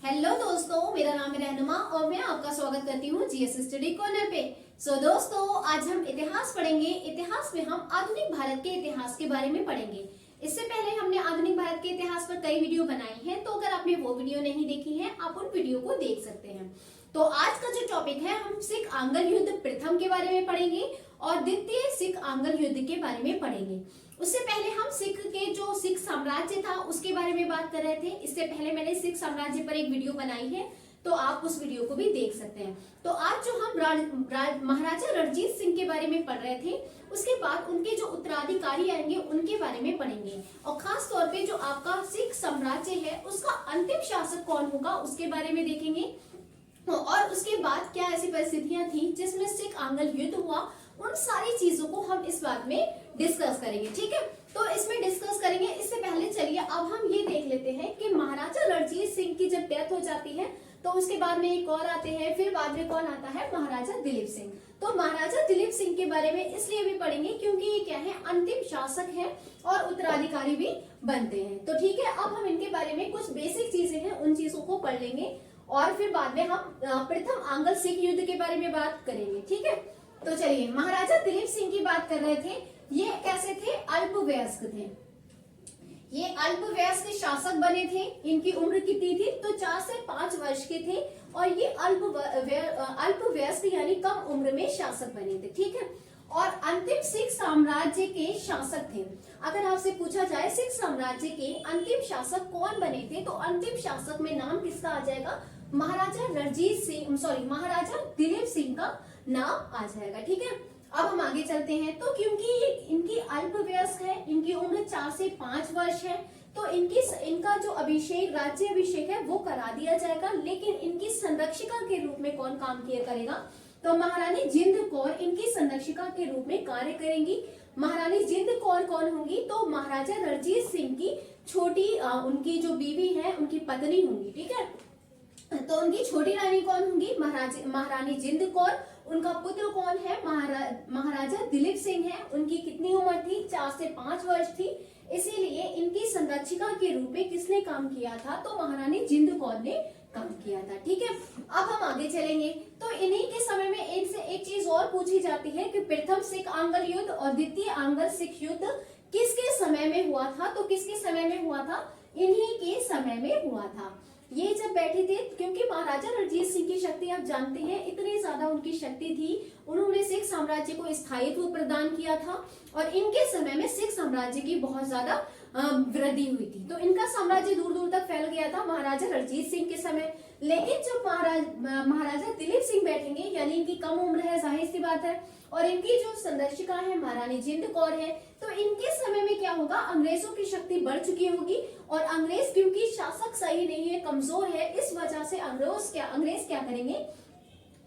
Hello दोस्तों, मेरा नाम है रहनुमा और मैं आपका स्वागत करती हूँ जीएस स्टडी कॉर्नर पे। दोस्तों, आज हम इतिहास पढ़ेंगे। इतिहास में हम आधुनिक भारत के इतिहास के बारे में पढ़ेंगे। इससे पहले हमने आधुनिक भारत के इतिहास पर कई वीडियो बनाई हैं, तो अगर आपने वो वीडियो नहीं देखी है आप उन वीडियो को देख सकते हैं। तो आज का जो टॉपिक है, हम सिख आंग्ल युद्ध प्रथम के बारे में पढ़ेंगे और द्वितीय सिख आंग्ल युद्ध के बारे में पढ़ेंगे। उससे पहले हम सिख साम्राज्य था उसके बारे में बात कर रहे थे। इससे पहले मैंने सिख साम्राज्य पर एक वीडियो बनाई है, तो आप उस वीडियो को भी देख सकते हैं। तो आज जो हम महाराजा रणजीत सिंह के बारे में पढ़ रहे थे, उसके बाद उनके जो उत्तराधिकारी आएंगे उनके बारे में पढ़ेंगे और खास तौर पे जो आपका सिख साम्राज्य है उसका अंतिम शासक कौन होगा उसके बारे में देखेंगे। और उसके बाद क्या ऐसी परिस्थितियां थी जिसमें सिख आंग्ल युद्ध हुआ, उन सारी चीजों को हम इस बात में डिस्कस करेंगे। ठीक है, तो इसमें डिस्कस करेंगे। इससे पहले चलिए अब हम ये देख लेते हैं कि महाराजा रणजीत सिंह की जब डेथ हो जाती है तो उसके बाद में एक और आते हैं, फिर बाद में कौन आता है, महाराजा दिलीप सिंह। तो महाराजा दिलीप सिंह के बारे में इसलिए भी पढ़ेंगे क्योंकि ये क्या है, अंतिम शासक है और उत्तराधिकारी भी बनते हैं। तो ठीक है, अब हम इनके बारे में कुछ बेसिक चीजें हैं उन चीजों को पढ़ लेंगे और फिर बाद में हम प्रथम आंग्ल सिख युद्ध के बारे में बात करेंगे। ठीक है, तो चलिए महाराजा दिलीप सिंह की बात कर रहे थे। ये कैसे थे, अल्पवयस्क थे। ये अल्पवयस्क शासक बने थे। इनकी उम्र कितनी थी, तो 4 से 5 वर्ष के थे और ये अल्पवयस्क यानी कम उम्र में शासक बने थे। ठीक है, और अंतिम सिख साम्राज्य के शासक थे। अगर आपसे पूछा जाए सिख साम्राज्य के अंतिम शासक कौन बने थे, तो अंतिम शासक में नाम किसका आ जाएगा, महाराजा महाराजा दिलीप सिंह का नाम आ जाएगा। ठीक है, अब हम आगे चलते हैं। तो क्योंकि इनकी अल्पवयस्क है, इनकी उम्र 4 से 5 वर्ष है, तो इनका जो राज्य अभिषेक है वो करा दिया जाएगा। लेकिन इनकी संरक्षिका के रूप में कौन काम किया करेगा, तो महारानी जिंद कौर इनकी संरक्षिका के रूप में कार्य करेंगी। महारानी जिंद कौर कौन होंगी, तो महाराजा रणजीत सिंह की छोटी उनकी जो बीवी है उनकी पत्नी होंगी। ठीक है, तो उनकी छोटी रानी कौन होंगी, महारानी जिंद कौर। उनका पुत्र कौन है, महाराजा दिलीप सिंह है। उनकी कितनी उम्र थी, 4 से 5 वर्ष थी। इसीलिए इनकी संरक्षिका के रूप में किसने काम किया था, तो महारानी जिंद कौर ने काम किया था। ठीक है, अब हम आगे चलेंगे। तो इन्हीं के समय में इनसे एक चीज और पूछी जाती है कि प्रथम सिख आंग्ल युद्ध और द्वितीय आंग्ल सिख युद्ध किसके समय में हुआ था, तो किसके समय में हुआ था, इन्हीं के समय में हुआ था। ये जब बैठे थे, क्योंकि महाराजा रणजीत सिंह की शक्ति आप जानते हैं, इतनी ज्यादा उनकी शक्ति थी, उन्होंने सिख साम्राज्य को स्थायित्व प्रदान किया था और इनके समय में सिख साम्राज्य की बहुत ज्यादा वृद्धि हुई थी। तो इनका साम्राज्य दूर दूर तक फैल गया था महाराजा रणजीत सिंह के समय। लेकिन जब महाराजा दिलीप सिंह बैठेंगे, यानी इनकी कम उम्र है, जाहिर सी बात है, और इनकी जो संरक्षिका है महारानी जिंद कौर है, तो इनके समय में क्या होगा, अंग्रेजों की शक्ति बढ़ चुकी होगी और अंग्रेज क्योंकि शासक सही नहीं है, कमजोर है, इस वजह से अंग्रेज क्या करेंगे,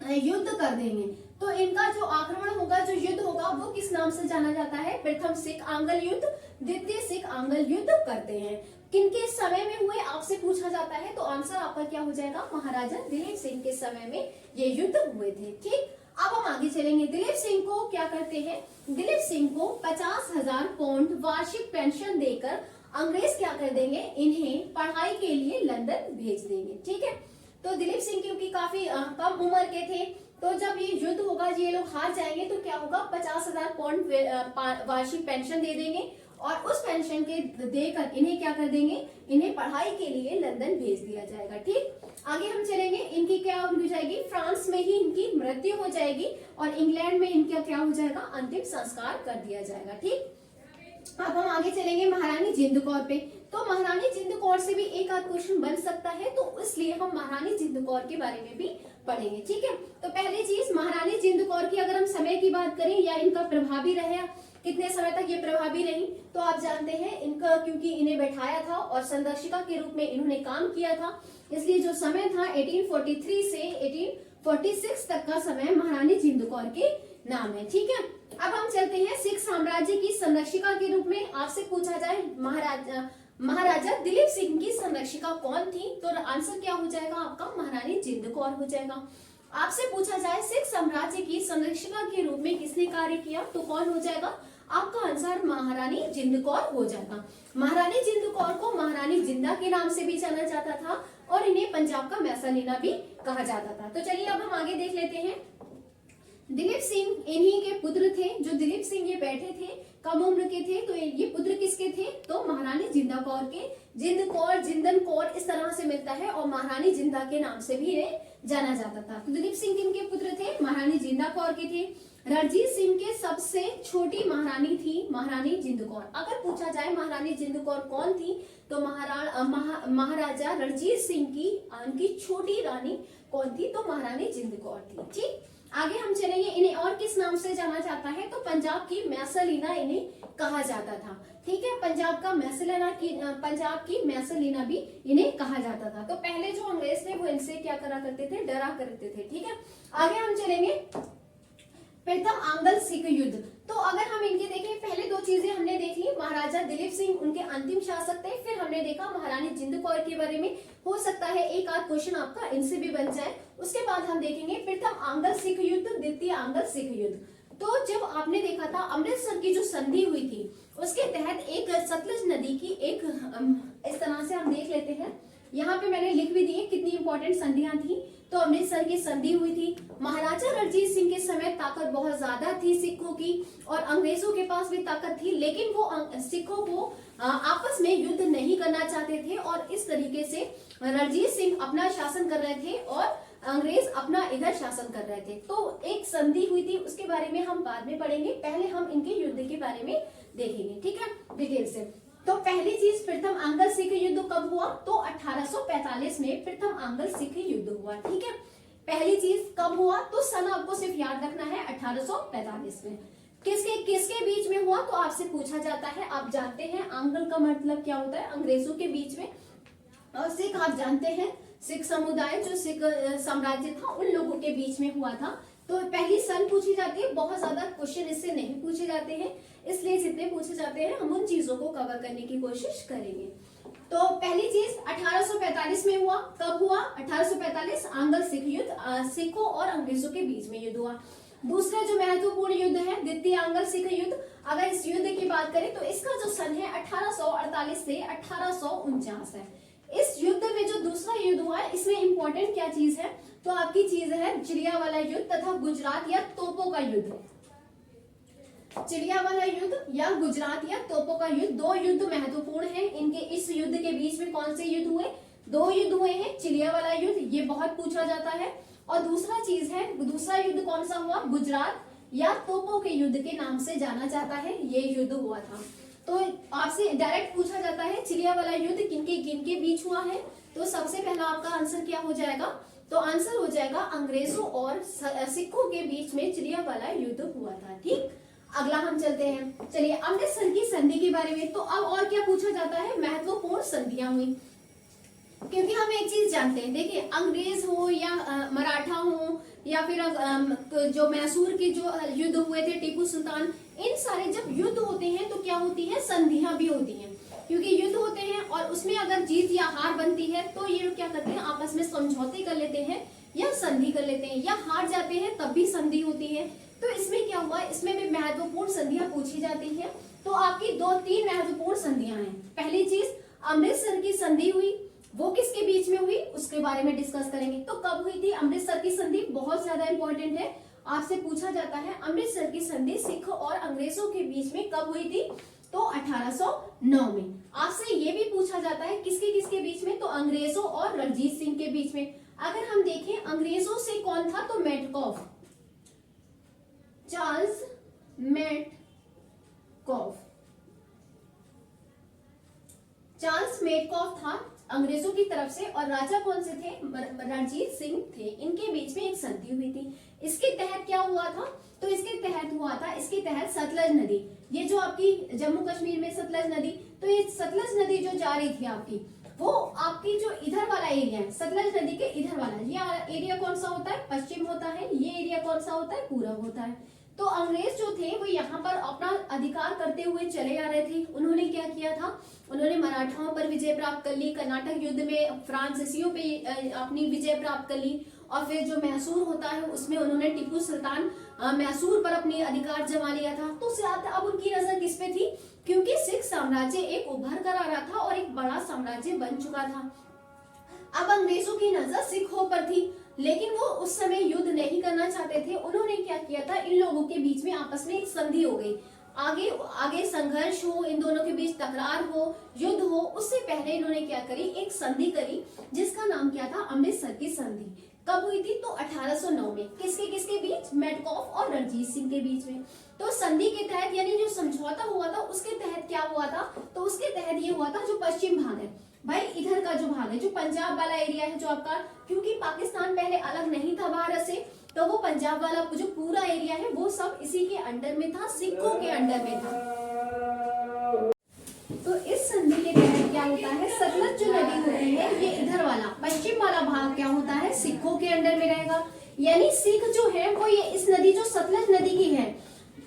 युद्ध कर देंगे। तो इनका जो आक्रमण होगा, जो युद्ध होगा, वो किस नाम से जाना जाता है, प्रथम सिख आंग्ल युद्ध, द्वितीय सिख आंग्ल युद्ध करते हैं। किनके समय में हुए आपसे पूछा जाता है, तो आंसर आपका क्या हो जाएगा, महाराजा दिलीप सिंह के समय में ये युद्ध हुए थे। ठीक, अब हम आगे चलेंगे। दिलीप सिंह को क्या करते हैं, दिलीप सिंह को 50,000 पाउंड वार्षिक पेंशन देकर अंग्रेज क्या कर देंगे, इन्हें पढ़ाई के लिए लंदन भेज देंगे। ठीक है, तो दिलीप सिंह क्योंकि काफी कम उम्र के थे, तो जब ये युद्ध होगा, ये लोग हार जाएंगे, तो क्या होगा, 50,000 पाउंड वार्षिक पेंशन दे देंगे और उस पेंशन के देकर इन्हें क्या कर देंगे, इन्हें पढ़ाई के लिए लंदन भेज दिया जाएगा। ठीक, आगे हम चलेंगे। इनकी क्या हो जाएगी, फ्रांस में ही इनकी मृत्यु हो जाएगी और इंग्लैंड में इनका क्या हो जाएगा, अंतिम संस्कार कर दिया जाएगा। ठीक, अब हम आगे चलेंगे महारानी जिंद कौर पे। तो महारानी जिंद कौर से भी एक आध क्वेश्चन बन सकता है, तो इसलिए हम महारानी जिंद कौर के बारे में भी पढ़ेंगे। ठीक है, तो पहली चीज, महारानी जिंद कौर की अगर हम समय की बात करें या इनका प्रभावी रहे, कितने समय तक ये प्रभावी रही, तो आप जानते हैं इनका, क्योंकि इन्हें बैठाया था और संरक्षिका के रूप में इन्होंने काम किया था, इसलिए जो समय था 1843 से 1846 तक का समय महारानी जिंद कौर के नाम है। ठीक है, अब हम चलते हैं सिख साम्राज्य की संरक्षिका के रूप में। आपसे पूछा जाए महाराजा दिलीप सिंह की संरक्षिका कौन थी, तो आंसर क्या हो जाएगा आपका, महारानी जिंद कौर हो जाएगा। आपसे पूछा जाए सिख साम्राज्य की संरक्षिका के रूप में किसने कार्य किया, तो कौन हो जाएगा, आपका आंसर महारानी जिंद कौर हो जाएगा। महारानी जिंद कौर को महारानी जिंदा के नाम से भी जाना जाता था और इन्हें पंजाब का मैसालीना भी कहा जाता था। तो चलिए अब हम आगे देख लेते हैं। दिलीप सिंह इन्हीं के पुत्र थे। जो दिलीप सिंह ये बैठे थे कम उम्र के थे, तो ये पुत्र किसके थे? तो महारानी जिंदा कौर के। जिंद कौर, जिंदन कौर इस तरह से मिलता है और महारानी जिंदा के नाम से भी इन्हें जाना जाता था। तो दिलीप सिंह किनके पुत्र थे? महारानी जिंदा कौर के थे। रणजीत सिंह के सबसे छोटी महारानी थी महारानी जिंद कौर। अगर पूछा जाए महारानी जिंद कौर कौन थी, तो महाराजा रणजीत सिंह की उनकी छोटी रानी कौन थी? तो महारानी जिंद कौर थी। ठीक, आगे हम चलेंगे। इन्हें और किस नाम से जाना जाता है? तो पंजाब की मैसालीना इन्हें कहा जाता था। ठीक है, पंजाब की मैसालीना भी इन्हें कहा जाता था। तो पहले जो अंग्रेज थे वो इनसे क्या करा करते थे? डरा करते थे। ठीक है, आगे हम चलेंगे। प्रथम आंग्ल सिख युद्ध। तो अगर हम इनके देखें, पहले दो चीजें हमने देख ली, महाराजा दिलीप सिंह उनके अंतिम शासक थे, फिर हमने देखा महारानी जिंद कौर के बारे में। हो सकता है एक आध क्वेश्चन आपका इनसे भी बन जाए। उसके बाद हम देखेंगे प्रथम आंग्ल सिख युद्ध, द्वितीय आंग्ल सिख युद्ध। तो जब आपने देखा था अमृतसर की जो संधि हुई थी, उसके तहत एक सतलज नदी की एक इस तरह से हम देख लेते हैं। यहाँ पे मैंने लिख भी दिए कितनी इंपॉर्टेंट संधियां थी। तो अमृतसर की संधि हुई थी। महाराजा रणजीत सिंह के समय ताकत बहुत ज्यादा थी सिखों की, और अंग्रेजों के पास भी ताकत थी, लेकिन वो सिखों को आपस में युद्ध नहीं करना चाहते थे, और इस तरीके से रणजीत सिंह अपना शासन कर रहे थे और अंग्रेज अपना इधर शासन कर रहे थे। तो एक संधि हुई थी, उसके बारे में हम बाद में पढ़ेंगे। पहले हम इनके युद्ध के बारे में देखेंगे। ठीक है, डिटेल से। तो पहली चीज, प्रथम आंग्ल सिख युद्ध कब हुआ? तो 1845 में प्रथम आंग्ल सिख युद्ध हुआ। ठीक है, पहली चीज कब हुआ? तो सन आपको सिर्फ याद रखना है 1845 में। किसके किसके बीच में हुआ? तो आपसे पूछा जाता है। आप जानते हैं आंग्ल का मतलब क्या होता है? अंग्रेजों के बीच में। और सिख आप जानते हैं, सिख समुदाय जो सिख साम्राज्य था उन लोगों के बीच में हुआ था। तो पहली सन पूछी जाती है। बहुत ज्यादा क्वेश्चन इससे नहीं पूछे जाते हैं, इसलिए जितने पूछे जाते हैं हम उन चीजों को कवर करने की कोशिश करेंगे। तो पहली चीज 1845 में हुआ। कब हुआ? 1845 आंग्ल सिख युद्ध, सिखों और अंग्रेजों के बीच में युद्ध हुआ। दूसरा जो महत्वपूर्ण युद्ध है द्वितीय आंग्ल सिख युद्ध। अगर इस युद्ध की बात करें तो इसका जो सन है 1848 से 1849 है। इस युद्ध में जो दूसरा युद्ध हुआ है, इसमें इंपॉर्टेंट क्या चीज है? तो आपकी चीज है जलियांवाला युद्ध तथा गुजरात या तोपों का युद्ध। जलियांवाला युद्ध या गुजरात या तोपों का युद्ध, दो युद्ध महत्वपूर्ण हैं। इनके इस युद्ध के बीच में कौन से युद्ध हुए? दो युद्ध हुए हैं। जलियांवाला युद्ध, ये बहुत पूछा जाता है। और दूसरा चीज है, दूसरा युद्ध कौन सा हुआ? गुजरात या तोपों के युद्ध के नाम से जाना जाता है, ये युद्ध हुआ था। तो आपसे डायरेक्ट पूछा जाता है जलियांवाला युद्ध किनके बीच हुआ है? तो सबसे पहला आपका आंसर क्या हो जाएगा? तो आंसर हो जाएगा अंग्रेजों और सिखों के बीच में जलियांवाला युद्ध हुआ था। ठीक, अगला हम चलते हैं। चलिए अमृतसर की संधि के बारे में। तो अब और क्या पूछा जाता है? महत्वपूर्ण संधियां हुई। क्योंकि हम एक चीज जानते हैं, देखिए अंग्रेज हो या मराठा हो या फिर जो मैसूर के जो युद्ध हुए थे टीपू सुल्तान, इन सारे जब युद्ध होते हैं तो क्या होती है? संधियां भी होती हैं। क्योंकि युद्ध होते हैं और उसमें अगर जीत या हार बनती है तो ये लोग क्या करते हैं? आपस में समझौते कर लेते हैं या संधि कर लेते हैं, या हार जाते हैं तब भी संधि होती है। तो इसमें क्या हुआ? इसमें भी महत्वपूर्ण संधियां पूछी जाती है। तो आपकी दो तीन महत्वपूर्ण संधियां हैं। पहली चीज अमृतसर की संधि हुई, वो किसके बीच में हुई उसके बारे में डिस्कस करेंगे। तो कब हुई थी अमृतसर की संधि? बहुत ज्यादा इंपॉर्टेंट है, आपसे पूछा जाता है अमृतसर की संधि सिख और अंग्रेजों के बीच में कब हुई थी? तो 1809 में। आपसे ये भी पूछा जाता है किसके किसके बीच में? तो अंग्रेजों और रणजीत सिंह के बीच में। अगर हम देखें अंग्रेजों से कौन था? तो Metcalfe, Charles Metcalfe. Charles Metcalfe था अंग्रेजों की तरफ से, और राजा कौन से थे? रणजीत सिंह थे। इनके बीच में एक संधि हुई थी। इसके तहत क्या हुआ था? तो इसके तहत सतलज नदी, ये जो आपकी जम्मू कश्मीर में सतलज नदी, तो ये सतलज नदी जो जा रही थी आपकी, वो आपकी जो इधर वाला एरिया है सतलज नदी के इधर वाला, ये एरिया कौन सा होता है? पश्चिम होता है। ये एरिया कौन सा होता है? पूरब होता है। तो अंग्रेज जो थे वो यहाँ पर अपना अधिकार करते हुए चले आ रहे थे। उन्होंने क्या किया था? उन्होंने मराठाओं पर विजय प्राप्त कर ली, कर्नाटक युद्ध में फ्रांसीसियों पे अपनी विजय प्राप्त कर ली, और फिर जो मैसूर होता है उसमें उन्होंने टीपू सुल्तान मैसूर पर अपनी अधिकार जमा लिया था। तो अब उनकी नजर किस पे थी? क्योंकि सिख साम्राज्य एक उभर कर आ रहा था और एक बड़ा साम्राज्य बन चुका था। अब अंग्रेजों की नजर सिखों पर थी, लेकिन वो उस समय युद्ध नहीं करना चाहते थे। उन्होंने क्या किया था, इन लोगों के बीच में आपस में एक संधि हो गई। आगे आगे संघर्ष हो, इन दोनों के बीच तकरार हो, युद्ध हो, उससे पहले इन्होंने क्या करी, एक संधि करी जिसका नाम क्या था, अमृतसर की संधि। कब हुई थी, तो 1809 में। किसके किसके बीच, मेडकॉफ और रणजीत सिंह के बीच में। तो संधि के तहत यानी जो समझौता हुआ था उसके तहत क्या हुआ था, तो उसके तहत ये हुआ था, जो पश्चिम भाग है भाई, इधर का जो भाग है, जो पंजाब वाला एरिया है जो आपका, क्योंकि पाकिस्तान पहले अलग नहीं था भारत से, तो वो पंजाब वाला जो पूरा एरिया है वो सब इसी के अंडर में था, सिखों के अंडर में था। तो इस संधि के तहत क्या होता है, सतलज जो नदी होती है, ये इधर वाला पश्चिम वाला भाग क्या होता है, सिखों के अंडर में रहेगा। यानी सिख जो है वो ये इस नदी जो सतलज नदी की है,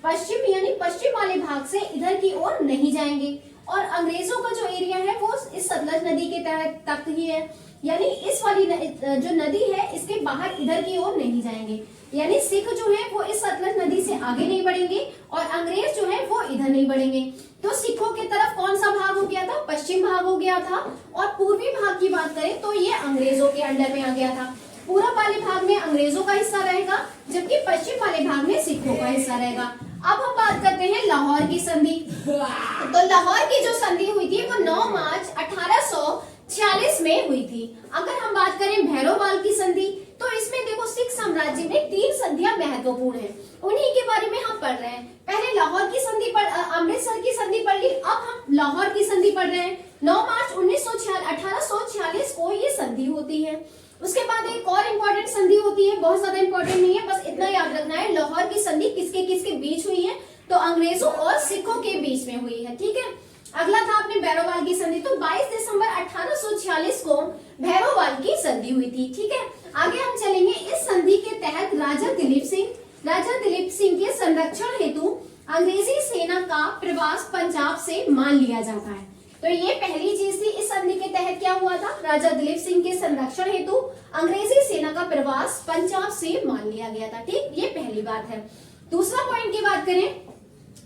पश्चिम यानी पश्चिम वाले भाग से इधर की ओर नहीं जाएंगे। और अंग्रेजों का जो एरिया है वो इस सतलज नदी के तहत तक ही है, यानी इस वाली जो नदी है इसके बाहर इधर की ओर नहीं जाएंगे। यानी सिख जो है वो इस सतलज नदी से आगे नहीं बढ़ेंगे और अंग्रेज जो है वो इधर नहीं बढ़ेंगे। तो सिखों की तरफ कौन सा भाग हो गया था, पश्चिम भाग हो गया था। और पूर्वी भाग की बात करें तो ये अंग्रेजों के अंडर में आ गया था। पूरब वाले भाग में अंग्रेजों का हिस्सा रहेगा, जबकि पश्चिम वाले भाग में सिखों का हिस्सा रहेगा। अब हम बात करते हैं लाहौर की संधि। तो लाहौर की जो संधि हुई थी वो 9 मार्च 1846 में हुई थी। अगर हम बात करें भैरोवाल की संधि, तो इसमें देखो सिख साम्राज्य में 3 संधियां महत्वपूर्ण हैं, उन्हीं के बारे में हम पढ़ रहे हैं। पहले लाहौर की संधि अमृतसर की संधि पढ़ ली, अब हम लाहौर की संधि पढ़ रहे हैं। 9 मार्च 1846 को ये संधि होती है। उसके बाद एक और इम्पोर्टेंट संधि होती है, बहुत ज्यादा इम्पोर्टेंट नहीं है, बस इतना याद रखना है, लाहौर की संधि किसके किसके बीच हुई है, तो अंग्रेजों और सिखों के बीच में हुई है। ठीक है, अगला था अपने भैरोवाल की संधि। तो 22 दिसंबर 1846 को भैरोवाल की संधि हुई थी। ठीक है, आगे हम चलेंगे। इस संधि के तहत राजा दिलीप सिंह के संरक्षण हेतु अंग्रेजी सेना का प्रवास पंजाब से मान लिया जाता है। तो ये पहली चीज थी, इस संधि के तहत क्या हुआ था, राजा दिलीप सिंह के संरक्षण हेतु अंग्रेजी सेना का प्रवास पंजाब से मान लिया गया था। ठीक, ये पहली बात है। दूसरा पॉइंट की बात करें,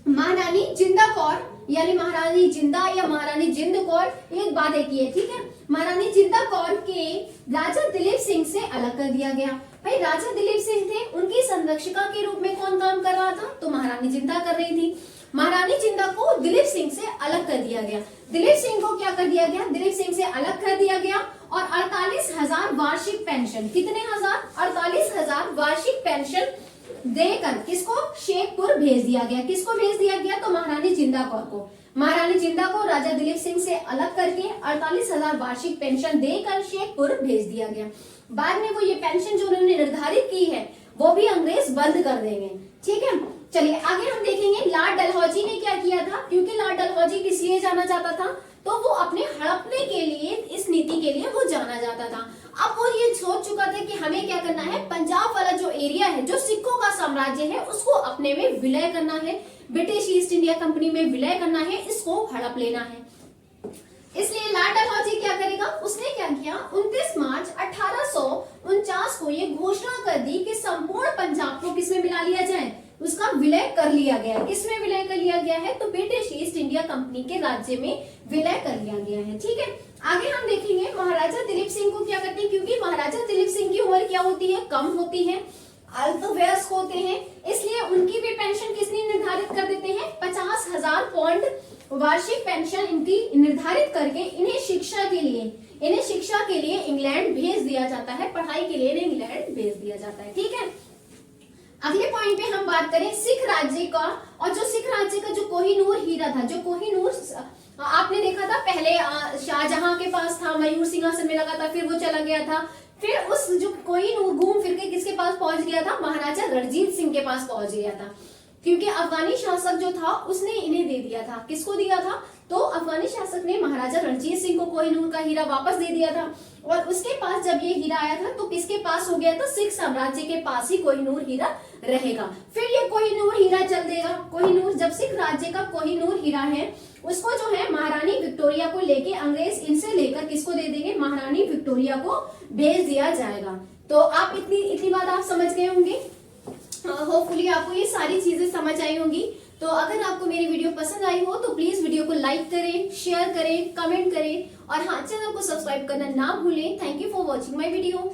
महारानी जिंदा कौर यानी महारानी जिंदा या महारानी जिंद कौर, एक बात है की है। ठीक है, महारानी जिंदा कौर के राजा दिलीप सिंह से अलग कर दिया गया। भाई राजा दिलीप सिंह थे, उनकी संरक्षिका के रूप में कौन काम कर रहा था, तो महारानी जिंदा कर रही थी। महारानी जिंदा को दिलीप सिंह से अलग कर दिया गया। दिलीप सिंह को क्या कर दिया गया, दिलीप सिंह से अलग कर दिया गया और 48,000 वार्षिक पेंशन, कितने हजार, 48,000 वार्षिक पेंशन देकर किसको, शेखपुर भेज दिया गया। किसको भेज दिया गया, तो महारानी जिंदा कौर को। महारानी जिंदा को राजा दिलीप सिंह से अलग करके 48,000 वार्षिक पेंशन देकर शेखपुर भेज दिया गया। बाद में वो ये पेंशन जो उन्होंने निर्धारित की है वो भी अंग्रेज बंद कर देंगे। ठीक है, चलिए आगे हम देखेंगे लॉर्ड डलहौजी ने क्या किया था। क्योंकि लॉर्ड डलहौजी किस लिए जाना जाता था, तो वो अपने हड़पने के लिए, इस नीति के लिए वो जाना जाता था। अब वो ये सोच चुका था कि हमें क्या करना है, पंजाब वाला जो एरिया है, जो सिखों का साम्राज्य है, उसको अपने में विलय करना है, ब्रिटिश ईस्ट इंडिया कंपनी में विलय करना है, इसको हड़प लेना है। इसलिए लॉर्ड डलहौजी क्या करेगा, उसने क्या किया, 29 मार्च 1849 को ये घोषणा कर दी कि संपूर्ण पंजाब को किसमें मिला लिया जाए, उसका विलय कर लिया गया। किसमें विलय कर लिया गया है, तो ब्रिटिश ईस्ट इंडिया कंपनी के राज्य में विलय कर लिया गया है। ठीक है, आगे हम देखेंगे महाराजा दिलीप सिंह को क्या करते हैं, क्योंकि महाराजा दिलीप सिंह की उम्र क्या होती है, कम होती है, अल्पवयस्क होते हैं, इसलिए उनकी भी पेंशन किसने निर्धारित कर देते हैं, 50,000 पाउंड वार्षिक पेंशन इनकी निर्धारित करके इन्हें शिक्षा के लिए इंग्लैंड भेज दिया जाता है, पढ़ाई के लिए इन्हें इंग्लैंड भेज दिया जाता है। ठीक है, अगले पॉइंट पे हम बात करें सिख राज्य का, और जो सिख राज्य का जो कोहिनूर हीरा था, जो कोहिनूर आपने देखा था पहले शाहजहां के पास था, मयूर सिंहासन में लगा था, फिर वो चला गया था, फिर उस जो कोहिनूर घूम फिर के किसके पास पहुंच गया था, महाराजा रणजीत सिंह के पास पहुंच गया था। क्योंकि अफगानी शासक जो था उसने इन्हें दे दिया था, किसको दिया था, तो अफगानी शासक ने महाराजा रणजीत सिंह को कोहिनूर का हीरा वापस दे दिया था। और उसके पास जब ये हीरा आया था तो किसके पास हो गया था, सिख साम्राज्य के पास ही कोहिनूर हीरा रहेगा। फिर ये कोहिनूर हीरा चल देगा, कोहिनूर जब सिख राज्य का कोहिनूर हीरा है उसको जो है महारानी विक्टोरिया को लेके अंग्रेज इनसे लेकर किसको दे देंगे, महारानी विक्टोरिया को भेज दिया जाएगा। तो आप इतनी बात आप समझ गए होंगे। होपफुली आपको ये सारी चीजें समझ आई होंगी। तो अगर आपको मेरी वीडियो पसंद आई हो तो प्लीज वीडियो को लाइक करें, शेयर करें, कमेंट करें और हाँ, चैनल को सब्सक्राइब करना ना भूलें। Thank you for watching my video.